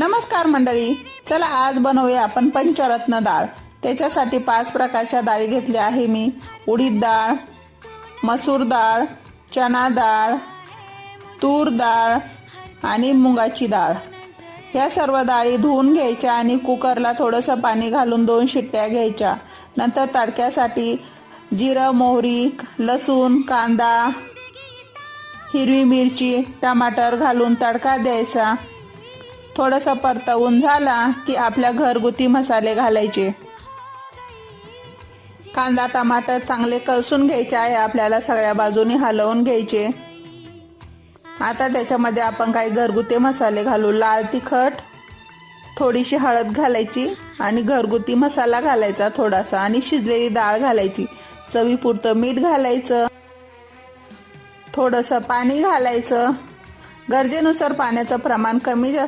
नमस्कार मंडळी, चला आज बनवूया आपण पंचरत्न डाळ। त्याच्यासाठी 5 प्रकारच्या डाळी घेतल्या आहे मी। उडीद डाळ, मसूर डाळ, चना डाळ, तूर डाळ आणि मुगाची डाळ। ह्या सर्व डाळी धुवून घ्यायच्या आणि कुकरला थोडंसं पाणी घालून 2 शिट्ट्या घ्यायच्या। नंतर तडक्यासाठी जिरं, मोहरी, लसूण, कांदा, हिरवी मिरची, टमाटर घालून तडका द्यायचा। थोडंसं परतवून झाला की आपल्या घरगुती मसाले घालायचे। कांदा टमाटर चांगले कलसून घ्यायचे आहे आपल्याला, सगळ्या बाजूनी हलवून घ्यायचे। आता त्याच्यामध्ये आपण काही घरगुती मसाले घालू। लाल तिखट, थोडीशी हळद घालायची आणि घरगुती मसाला घालायचा थोडासा आणि शिजलेली डाळ घालायची। चवीपुरतं मीठ घालायचं, थोडंसं पाणी घालायचं। गरजेनुसार पाण्याचं प्रमाण कमी जास्त